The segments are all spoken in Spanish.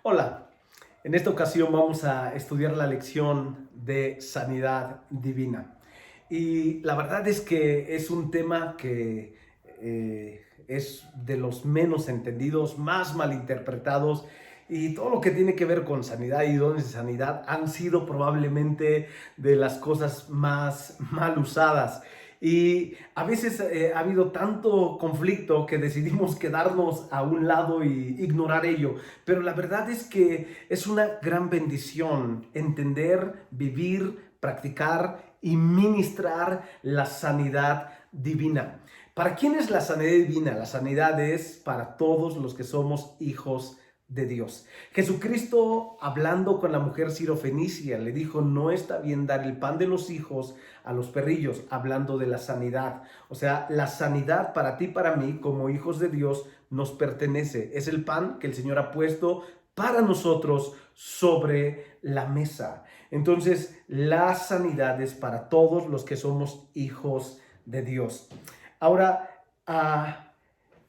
Hola, en esta ocasión vamos a estudiar la lección de sanidad divina. Y la verdad es que es un tema que es de los menos entendidos, más malinterpretados, y todo lo que tiene que ver con sanidad y dones de sanidad han sido probablemente de las cosas más mal usadas. Y a veces ha habido tanto conflicto que decidimos quedarnos a un lado y ignorar ello. Pero la verdad es que es una gran bendición entender, vivir, practicar y ministrar la sanidad divina. ¿Para quién es la sanidad divina? La sanidad es para todos los que somos hijos de Dios. Jesucristo, hablando con la mujer sirofenicia, le dijo: no está bien dar el pan de los hijos a los perrillos, hablando de la sanidad. O sea, la sanidad para ti y para mí, como hijos de Dios, nos pertenece. Es el pan que el Señor ha puesto para nosotros sobre la mesa. Entonces, la sanidad es para todos los que somos hijos de Dios. Ahora,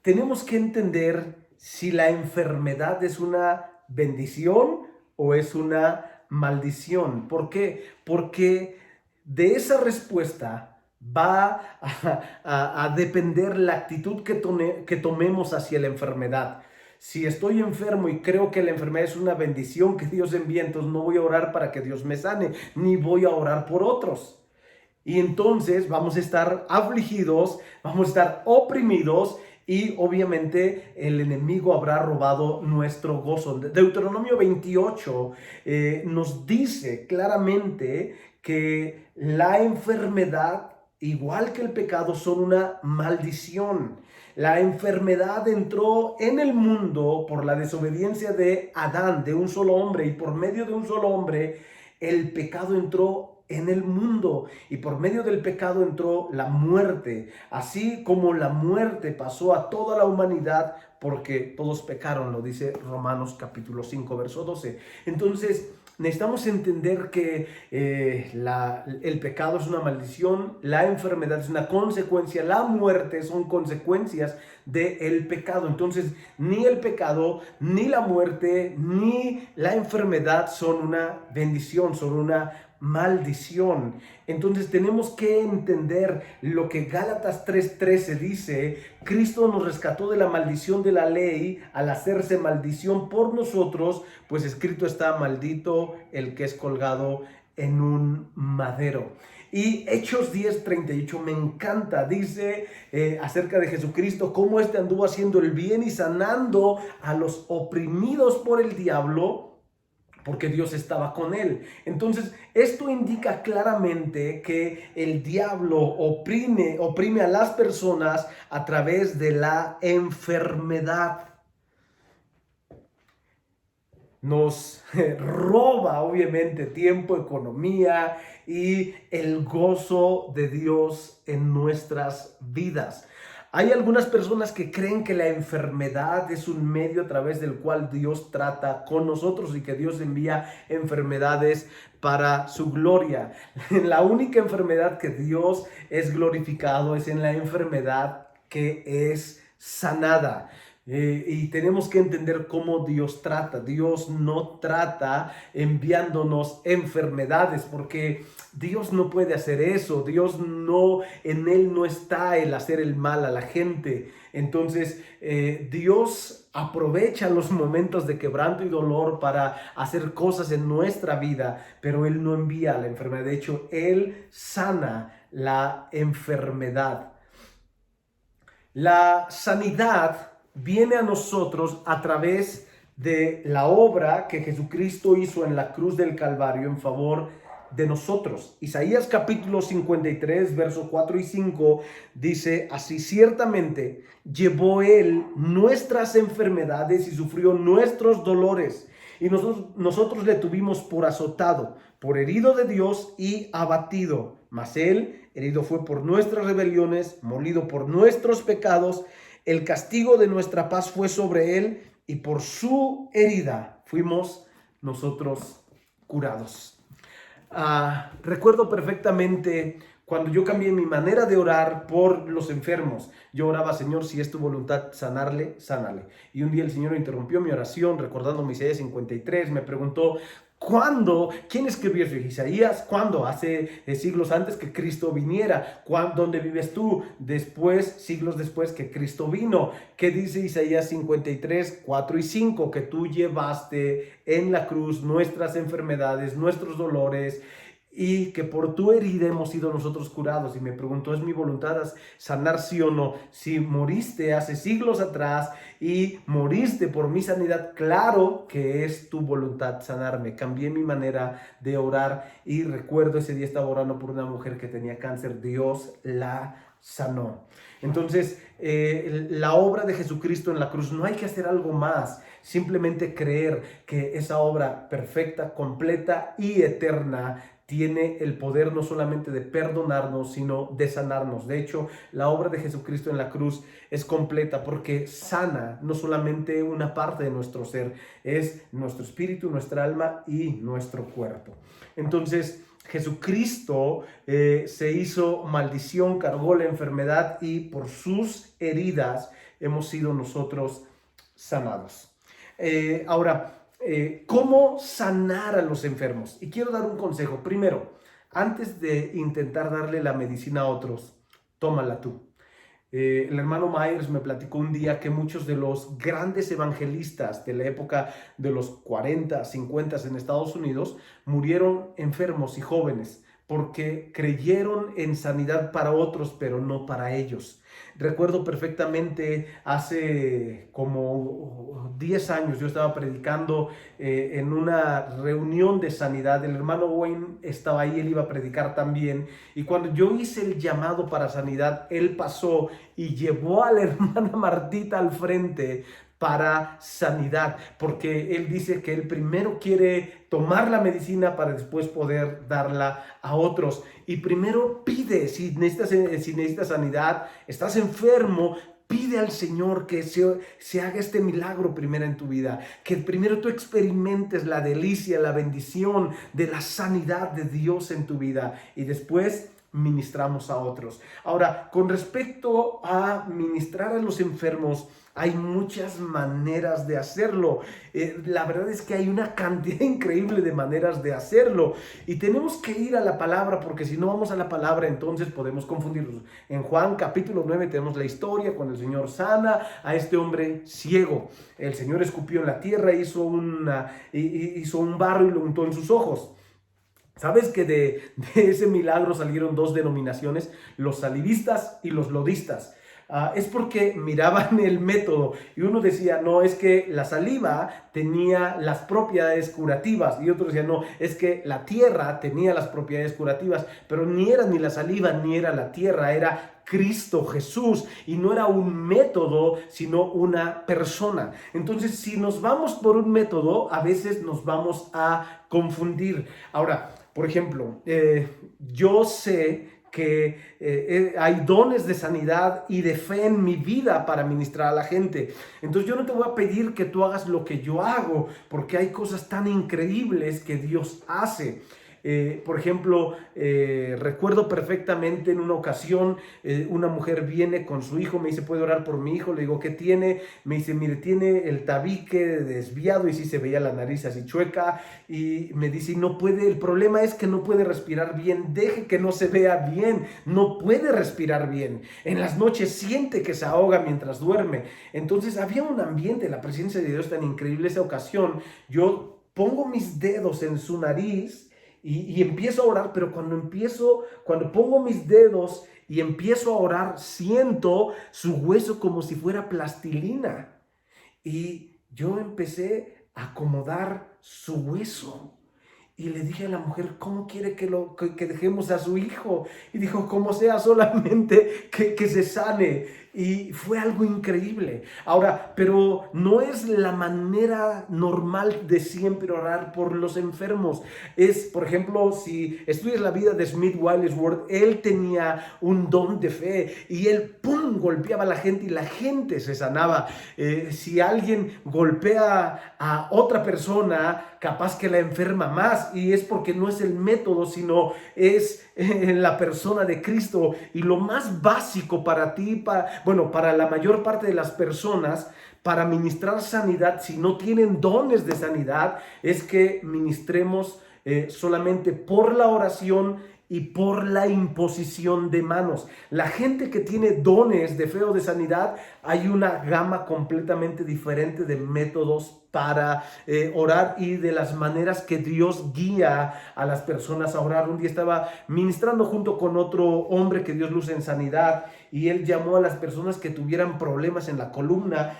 tenemos que entender si la enfermedad es una bendición o es una maldición. ¿Por qué? Porque de esa respuesta va a depender la actitud que tomemos hacia la enfermedad. Si estoy enfermo y creo que la enfermedad es una bendición que Dios envía, entonces no voy a orar para que Dios me sane, ni voy a orar por otros. Y entonces vamos a estar afligidos, vamos a estar oprimidos y obviamente el enemigo habrá robado nuestro gozo. Deuteronomio 28 nos dice claramente que la enfermedad, igual que el pecado, son una maldición. La enfermedad entró en el mundo por la desobediencia de Adán, de un solo hombre, y por medio de un solo hombre el pecado entró en el mundo, y por medio del pecado entró la muerte, así como la muerte pasó a toda la humanidad porque todos pecaron, lo dice Romanos capítulo 5 verso 12. Entonces necesitamos entender que el pecado es una maldición, la enfermedad es una consecuencia, la muerte son consecuencias del pecado. Entonces ni el pecado, ni la muerte, ni la enfermedad son una bendición, son una maldición. Entonces tenemos que entender lo que Gálatas 3:13 dice: Cristo nos rescató de la maldición de la ley al hacerse maldición por nosotros, pues escrito está: maldito el que es colgado en un madero. Y Hechos 10:38 me encanta, dice acerca de Jesucristo, cómo éste anduvo haciendo el bien y sanando a los oprimidos por el diablo, porque Dios estaba con él. Entonces, esto indica claramente que el diablo oprime a las personas a través de la enfermedad. Nos roba obviamente tiempo, economía y el gozo de Dios en nuestras vidas. Hay algunas personas que creen que la enfermedad es un medio a través del cual Dios trata con nosotros y que Dios envía enfermedades para su gloria. La única enfermedad que Dios es glorificado es en la enfermedad que es sanada. Y tenemos que entender cómo Dios trata. Dios no trata enviándonos enfermedades, porque Dios no puede hacer eso. Dios no, en Él no está el hacer el mal a la gente. Entonces, Dios aprovecha los momentos de quebranto y dolor para hacer cosas en nuestra vida, pero Él no envía la enfermedad. De hecho, Él sana la enfermedad. La sanidad viene a nosotros a través de la obra que Jesucristo hizo en la cruz del Calvario en favor de nosotros. Isaías capítulo 53, versos 4 y 5 dice así: ciertamente llevó él nuestras enfermedades y sufrió nuestros dolores, y nosotros le tuvimos por azotado, por herido de Dios y abatido. Mas él herido fue por nuestras rebeliones, molido por nuestros pecados. El castigo de nuestra paz fue sobre él, y por su herida fuimos nosotros curados. Recuerdo perfectamente Cuando yo cambié mi manera de orar por los enfermos, yo oraba, Señor, si es tu voluntad sanarle, sánale. Y un día el Señor interrumpió mi oración recordando Isaías 53, me preguntó, ¿cuándo? ¿Quién escribió eso? Isaías, ¿cuándo? Hace siglos antes que Cristo viniera. ¿Dónde vives tú? Después, siglos después que Cristo vino. ¿Qué dice Isaías 53, 4 y 5? Que tú llevaste en la cruz nuestras enfermedades, nuestros dolores, y que por tu herida hemos sido nosotros curados. Y me preguntó, ¿es mi voluntad sanar sí o no? Si moriste hace siglos atrás y moriste por mi sanidad, claro que es tu voluntad sanarme. Cambié mi manera de orar y recuerdo ese día estaba orando por una mujer que tenía cáncer. Dios la sanó. Entonces, la obra de Jesucristo en la cruz, no hay que hacer algo más, simplemente creer que esa obra perfecta, completa y eterna tiene el poder no solamente de perdonarnos, sino de sanarnos. De hecho, la obra de Jesucristo en la cruz es completa porque sana no solamente una parte de nuestro ser, es nuestro espíritu, nuestra alma y nuestro cuerpo. Entonces, Jesucristo se hizo maldición, cargó la enfermedad y por sus heridas hemos sido nosotros sanados. ¿Cómo sanar a los enfermos? Y quiero dar un consejo. Primero, antes de intentar darle la medicina a otros, tómala tú. El hermano Myers me platicó un día que muchos de los grandes evangelistas de la época de los 40, 50 en Estados Unidos murieron enfermos y jóvenes porque creyeron en sanidad para otros, pero no para ellos. Recuerdo perfectamente hace como 10 años yo estaba predicando en una reunión de sanidad. El hermano Wayne estaba ahí, él iba a predicar también. Y cuando yo hice el llamado para sanidad, él pasó y llevó a la hermana Martita al frente para sanidad, porque él dice que él primero quiere tomar la medicina para después poder darla a otros. Y primero pide, si necesitas sanidad, estás enfermo, pide al Señor que se haga este milagro primero en tu vida, que primero tú experimentes la delicia, la bendición de la sanidad de Dios en tu vida y después ministramos a otros. Ahora, con respecto a ministrar a los enfermos, hay muchas maneras de hacerlo. La verdad es que hay una cantidad increíble de maneras de hacerlo y tenemos que ir a la palabra, porque si no vamos a la palabra entonces podemos confundirnos. En Juan capítulo 9 tenemos la historia cuando el Señor sana a este hombre ciego. El Señor escupió en la tierra, hizo un barro y lo untó en sus ojos. ¿Sabes que de ese milagro salieron dos denominaciones, los salivistas y los lodistas? Es porque miraban el método y uno decía, no, es que la saliva tenía las propiedades curativas, y otro decía, no, es que la tierra tenía las propiedades curativas, pero ni era ni la saliva ni era la tierra, era Cristo Jesús, y no era un método sino una persona. Entonces, si nos vamos por un método, a veces nos vamos a confundir. Ahora, por ejemplo, yo sé que hay dones de sanidad y de fe en mi vida para ministrar a la gente. Entonces yo no te voy a pedir que tú hagas lo que yo hago, porque hay cosas tan increíbles que Dios hace. Por ejemplo, recuerdo perfectamente en una ocasión, una mujer viene con su hijo, me dice, ¿puede orar por mi hijo? Le digo, ¿qué tiene? Me dice, mire, tiene el tabique desviado, y sí se veía la nariz así chueca, y me dice, no puede, el problema es que no puede respirar bien, deje que no se vea bien, no puede respirar bien, en las noches siente que se ahoga mientras duerme. Entonces había un ambiente, la presencia de Dios tan increíble. Esa ocasión yo pongo mis dedos en su nariz y empiezo a orar, pero cuando pongo mis dedos y empiezo a orar, siento su hueso como si fuera plastilina. Y yo empecé a acomodar su hueso. Y le dije a la mujer, ¿cómo quiere que dejemos a su hijo? Y dijo, como sea, solamente que se sane. y fue algo increíble. Ahora, pero no es la manera normal de siempre orar por los enfermos. Es, por ejemplo, si estudias la vida de Smith Wigglesworth, él tenía un don de fe y él, ¡pum!, golpeaba a la gente y la gente se sanaba. Si alguien golpea a otra persona, capaz que la enferma más, y es porque no es el método, sino es la persona de Cristo. Y lo más básico para ti, para la mayor parte de las personas, para ministrar sanidad, si no tienen dones de sanidad, es que ministremos solamente por la oración y por la imposición de manos. La gente que tiene dones de fe o de sanidad, hay una gama completamente diferente de métodos para orar y de las maneras que Dios guía a las personas a orar. Un día estaba ministrando junto con otro hombre que Dios luce en sanidad, y él llamó a las personas que tuvieran problemas en la columna,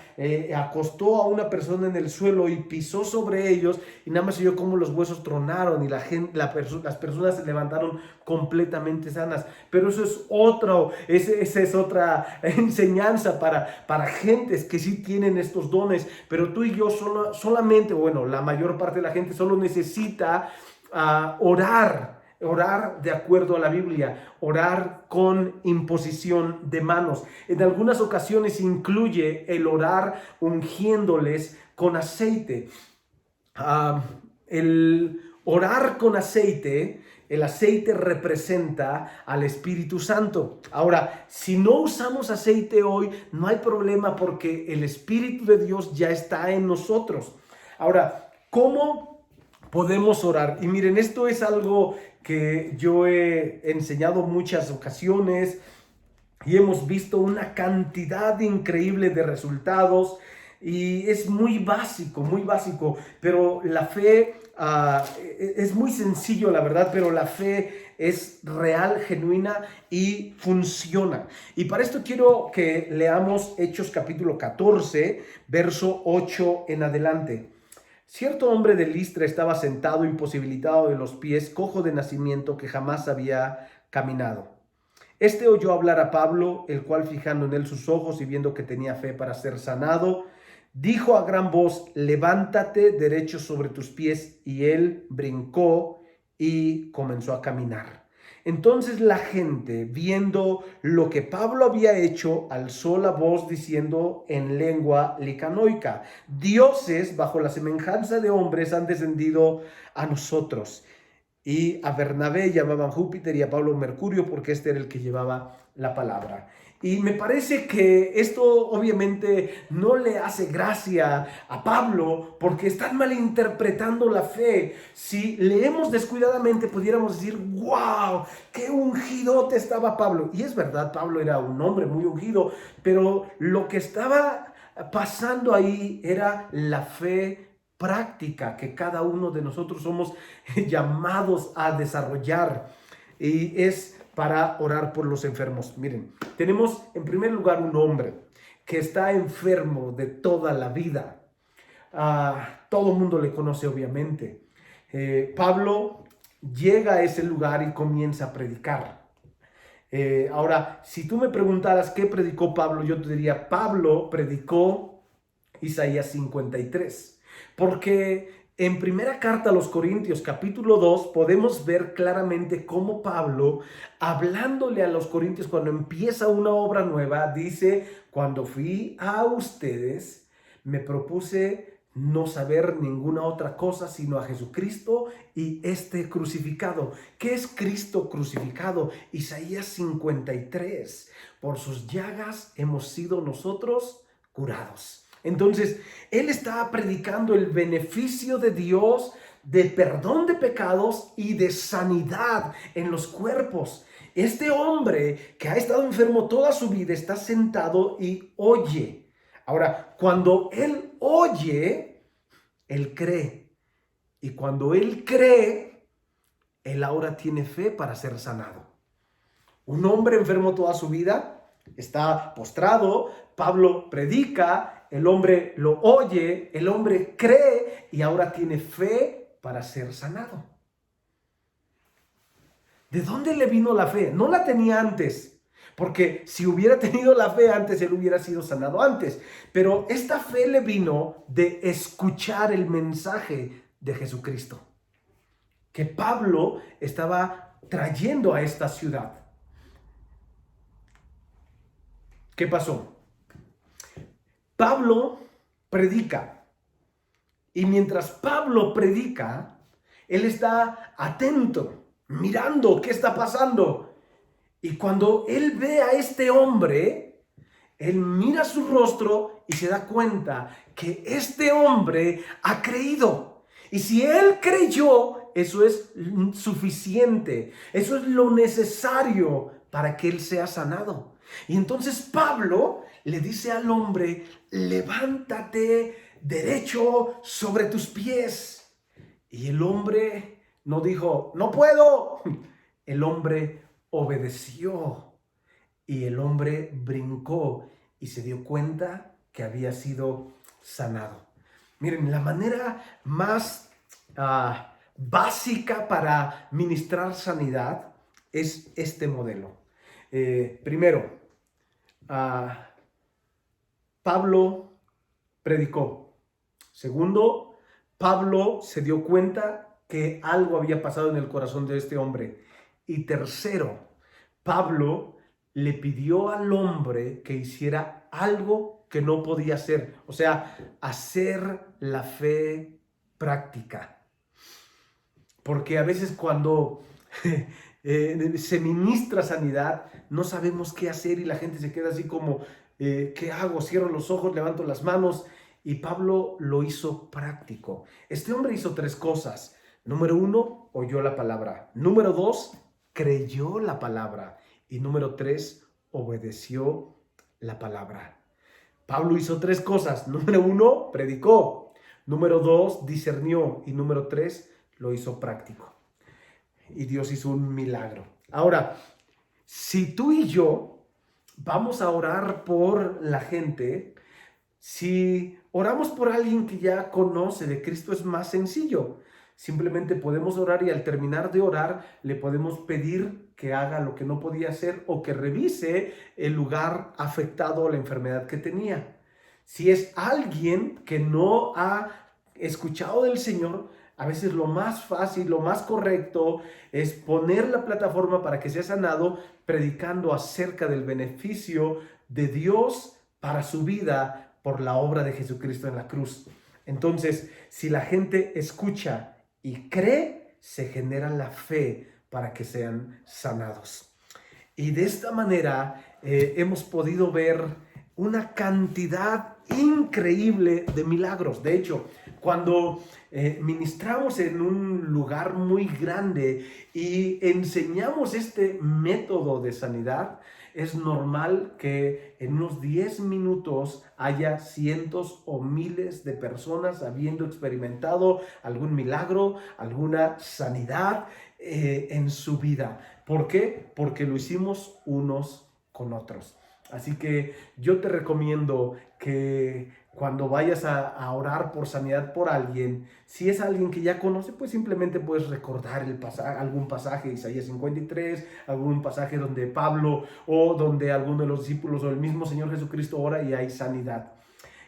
acostó a una persona en el suelo y pisó sobre ellos, y nada más oyó cómo los huesos tronaron y las personas se levantaron completamente sanas. Pero esa es otra enseñanza para gentes que sí tienen estos dones. Pero tú y yo solamente, la mayor parte de la gente solo necesita orar de acuerdo a la Biblia, orar con imposición de manos. En algunas ocasiones incluye el orar ungiéndoles con aceite. El orar con aceite, el aceite representa al Espíritu Santo. Ahora, si no usamos aceite hoy, no hay problema porque el Espíritu de Dios ya está en nosotros. Ahora, ¿cómo podemos orar? Y miren, esto es algo que yo he enseñado muchas ocasiones y hemos visto una cantidad increíble de resultados, y es muy básico, pero la fe es muy sencillo, la verdad, pero la fe es real, genuina y funciona. Y para esto quiero que leamos Hechos capítulo 14, verso 8 en adelante. Cierto hombre de Listra estaba sentado, imposibilitado de los pies, cojo de nacimiento, que jamás había caminado. Este oyó hablar a Pablo, el cual, fijando en él sus ojos y viendo que tenía fe para ser sanado, dijo a gran voz: levántate derecho sobre tus pies. Y él brincó y comenzó a caminar. Entonces la gente, viendo lo que Pablo había hecho, alzó la voz diciendo en lengua licanoica: dioses bajo la semejanza de hombres han descendido a nosotros. Y a Bernabé llamaban Júpiter y a Pablo Mercurio, porque este era el que llevaba la palabra. Y me parece que esto obviamente no le hace gracia a Pablo, porque están malinterpretando la fe. Si leemos descuidadamente, pudiéramos decir: ¡wow! ¡Qué ungidote estaba Pablo! Y es verdad, Pablo era un hombre muy ungido, pero lo que estaba pasando ahí era la fe práctica que cada uno de nosotros somos llamados a desarrollar, y es para orar por los enfermos. Miren, tenemos en primer lugar un hombre que está enfermo de toda la vida. Todo el mundo le conoce, obviamente. Pablo llega a ese lugar y comienza a predicar. Ahora, si tú me preguntaras qué predicó Pablo, yo te diría: Pablo predicó Isaías 53. Porque en primera carta a los Corintios, capítulo 2, podemos ver claramente cómo Pablo, hablándole a los corintios cuando empieza una obra nueva, dice: cuando fui a ustedes, me propuse no saber ninguna otra cosa sino a Jesucristo y este crucificado. ¿Qué es Cristo crucificado? Isaías 53. Por sus llagas hemos sido nosotros curados. Entonces, él está predicando el beneficio de Dios de perdón de pecados y de sanidad en los cuerpos. Este hombre que ha estado enfermo toda su vida está sentado y oye. Ahora, cuando él oye, él cree. Y cuando él cree, él ahora tiene fe para ser sanado. Un hombre enfermo toda su vida está postrado. Pablo predica. El hombre lo oye, el hombre cree y ahora tiene fe para ser sanado. ¿De dónde le vino la fe? No la tenía antes, porque si hubiera tenido la fe antes, él hubiera sido sanado antes. Pero esta fe le vino de escuchar el mensaje de Jesucristo, que Pablo estaba trayendo a esta ciudad. ¿Qué pasó? Pablo predica, y mientras Pablo predica, él está atento, mirando qué está pasando. Y cuando él ve a este hombre, él mira su rostro y se da cuenta que este hombre ha creído. Y si él creyó, eso es suficiente. Eso es lo necesario para que él sea sanado. Y entonces Pablo le dice al hombre: levántate derecho sobre tus pies. Y el hombre no dijo: no puedo. El hombre obedeció, y el hombre brincó y se dio cuenta que había sido sanado. Miren, la manera más básica para ministrar sanidad es este modelo. Primero, Pablo predicó. Segundo, Pablo se dio cuenta que algo había pasado en el corazón de este hombre. Y tercero, Pablo le pidió al hombre que hiciera algo que no podía hacer, o sea, hacer la fe práctica. Porque a veces cuando se ministra sanidad, no sabemos qué hacer y la gente se queda así como, ¿qué hago? Cierro los ojos, levanto las manos. Y Pablo lo hizo práctico. Este hombre hizo 3 cosas. Número 1, oyó la palabra. Número 2, creyó la palabra. Y número 3, obedeció la palabra. Pablo hizo 3 cosas. Número 1, predicó. Número 2, discernió. Y número 3, lo hizo práctico. Y Dios hizo un milagro. Ahora, si tú y yo vamos a orar por la gente, si oramos por alguien que ya conoce de Cristo, es más sencillo. Simplemente podemos orar y al terminar de orar le podemos pedir que haga lo que no podía hacer o que revise el lugar afectado o la enfermedad que tenía. Si es alguien que no ha escuchado del Señor, a veces lo más fácil, lo más correcto es poner la plataforma para que sea sanado, predicando acerca del beneficio de Dios para su vida por la obra de Jesucristo en la cruz. Entonces, si la gente escucha y cree, se genera la fe para que sean sanados. Y de esta manera hemos podido ver una cantidad increíble de milagros. De hecho, cuando ministramos en un lugar muy grande y enseñamos este método de sanidad, es normal que en unos 10 minutos haya cientos o miles de personas habiendo experimentado algún milagro, alguna sanidad en su vida. ¿Por qué? Porque lo hicimos unos con otros. Así que yo te recomiendo que cuando vayas a orar por sanidad por alguien, si es alguien que ya conoce, pues simplemente puedes recordar algún pasaje de Isaías 53, algún pasaje donde Pablo o donde alguno de los discípulos o el mismo Señor Jesucristo ora y hay sanidad.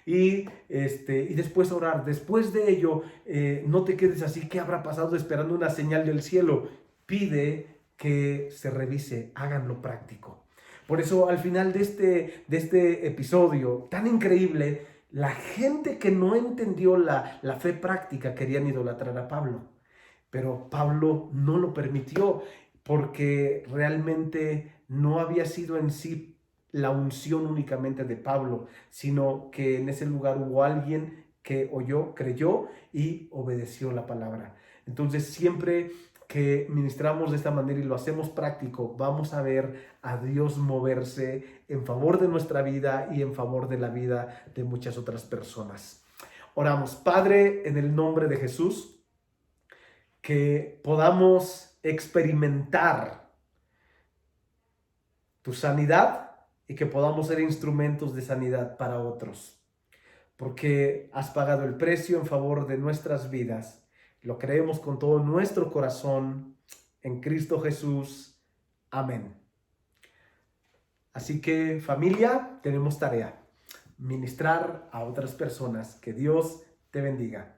Y después orar. Después de ello, no te quedes así, ¿qué habrá pasado esperando una señal del cielo? Pide que se revise, háganlo práctico. Por eso al final de este episodio tan increíble, la gente que no entendió la fe práctica querían idolatrar a Pablo. Pero Pablo no lo permitió porque realmente no había sido en sí la unción únicamente de Pablo, sino que en ese lugar hubo alguien que oyó, creyó y obedeció la palabra. Entonces siempre que ministramos de esta manera y lo hacemos práctico, vamos a ver a Dios moverse en favor de nuestra vida y en favor de la vida de muchas otras personas. Oramos. Padre, en el nombre de Jesús, que podamos experimentar tu sanidad y que podamos ser instrumentos de sanidad para otros, porque has pagado el precio en favor de nuestras vidas. Lo creemos con todo nuestro corazón en Cristo Jesús. Amén. Así que familia, tenemos tarea, ministrar a otras personas. Que Dios te bendiga.